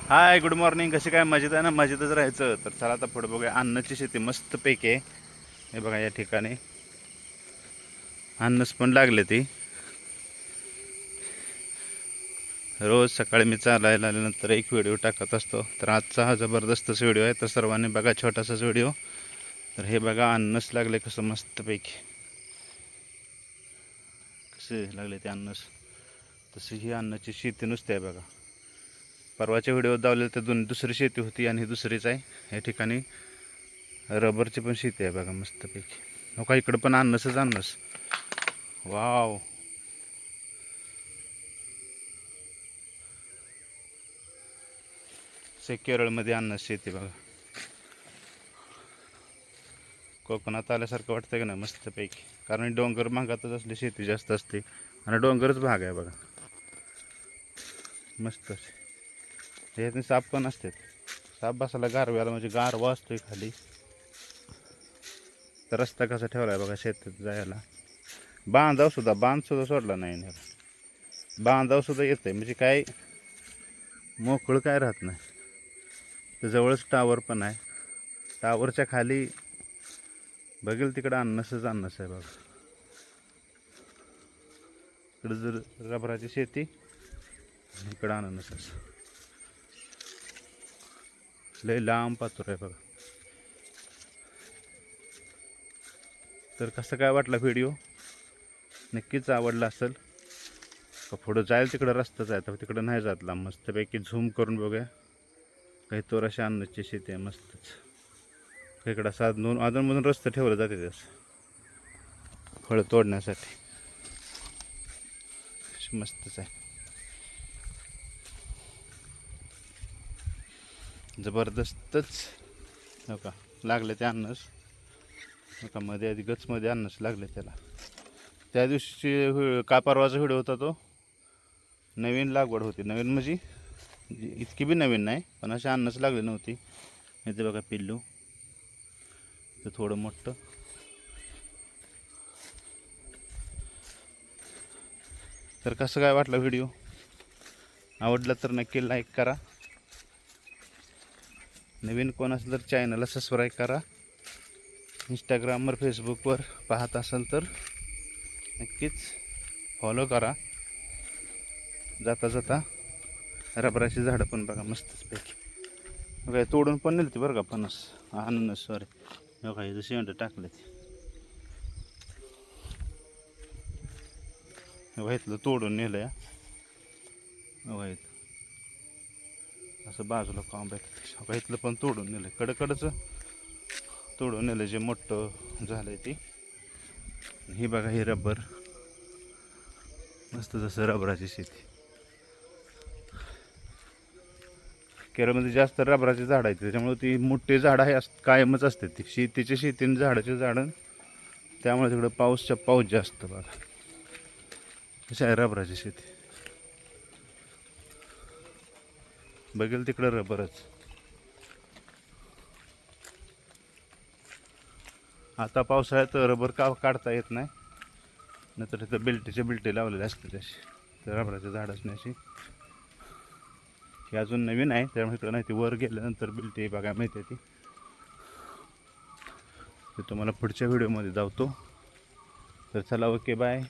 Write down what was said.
हाय, good morning. कशी काय? मजेत आहे ना? मजेतच राहायचं. तर चला आता पुढे बघूया. अन्नाची शेती मस्त पैकी आहे. हे बघा या ठिकाणी अन्नस पण लागले ती. रोज सकाळी मी चालायला आल्यानंतर एक व्हिडिओ टाकत असतो. तर आजचा हा जबरदस्तच व्हिडिओ आहे. तर सर्वांनी बघा, छोटासाच व्हिडिओ. तर हे बघा अन्नस लागले कसं मस्तपैकी. कसे लागले ते अन्नस. तशी ही अन्नाची शेती नुसती आहे बघा. परवाच्या व्हिडिओत दावलेलं तर दुसरी शेती होती आणि ही दुसरीच आहे. या ठिकाणी रबरची पण शेती आहे बघा मस्तपैकी. हो का, इकडं पण अन्नसच अन्नस. वाव. केरळमध्ये अन्नस शेती बघा. कोकणात आल्यासारखं वाटतं की नाही मस्तपैकी. कारण डोंगर भागातच असली शेती जास्त असते आणि डोंगरच भाग आहे बघा. मस्त ह्यातनी साप पण असतात. साप बसायला गारव्याला म्हणजे गारवा असतोय खाली. तर रस्ता कसा ठेवला आहे बघा शेतात जायला. बांध सुद्धा सोडला नाही ह्याला. बांधाव सुद्धा येत आहे म्हणजे काय मोकळं काय राहत नाही. तर जवळच टावर पण आहे. टावरच्या खाली बघेल तिकडं अन्नसच अन्नस आहे बघा. इकडं जर रबराची शेती, इकडं अननसच. लय लांब पातूर आहे बघा. तर कसं काय वाटलं व्हिडिओ? नक्कीच आवडला असेल. पुढं जाईल तिकडं रस्ताच आहे, तर तिकडं नाही जात लांब. मस्तपैकी झूम करून बघूया. काही तोराशी अन्नाची शेती आहे मस्तच. इकडं साधून अधूनमधून रस्ते ठेवले जाते त्यास फळं तोडण्यासाठी. मस्तच आहे, जबरदस्तच. हो का, लागले ते अन्नस. हो का, मध्ये आधी गचमध्ये अन्नस लागले त्याला. त्या दिवशी का परवाचा व्हिडिओ होता तो. नवीन लागवड होती. नवीन म्हणजे इतकी बी नवीन नाही, पण अशी अन्नस लागली नव्हती. इथे बघा पिल्लू, ते थोडं मोठं. तर कसं काय वाटलं व्हिडिओ? आवडलं तर नक्की लाईक करा. नवीन कोण असेल तर चॅनलला सबस्क्राईब करा. इंस्टाग्रामवर फेसबुकवर पाहत असाल तर नक्कीच फॉलो करा. जाता जाता रबराची झाडं पण बघा मस्तच पैकी. बघा तोडून पण नेली ती बरं का फणस, अननस सॉरी. बघा इथं शेंड टाकले ते. बघा इथलं तोडून नेलं या. बघा इथं असं बाजूला कांब आहे. बघा इथलं पण तोडून नेलं. कडकडचं तोडून नेलं जे मोठं झालंय ते. ही बघा ही रबर मस्त, जसं रबराची शेती. केरळमध्ये जास्त रबराची झाडं आहेत, त्याच्यामुळे ती मोठी झाडं आहे कायमच असते ती शेतीची शेतीने झाडाची झाडं. त्यामुळे तिकडं पाऊस जास्त बघा. कशी आहे रबराची शेती. बघेल तिकडं रबरच. आता पावसाळ्यात रबर काढता येत नाही, नंतर तिथं बिल्टी लावलेली असते त्याशी. तर रबराच्या झाड असण्याची ही अजून नवीन आहे, त्यामुळे इकडं नाही. ती वर गेल्यानंतर बिल्टी बघायला मिळते ती. ते तुम्हाला पुढच्या व्हिडिओमध्ये दावतो. तर चला, ओके, बाय.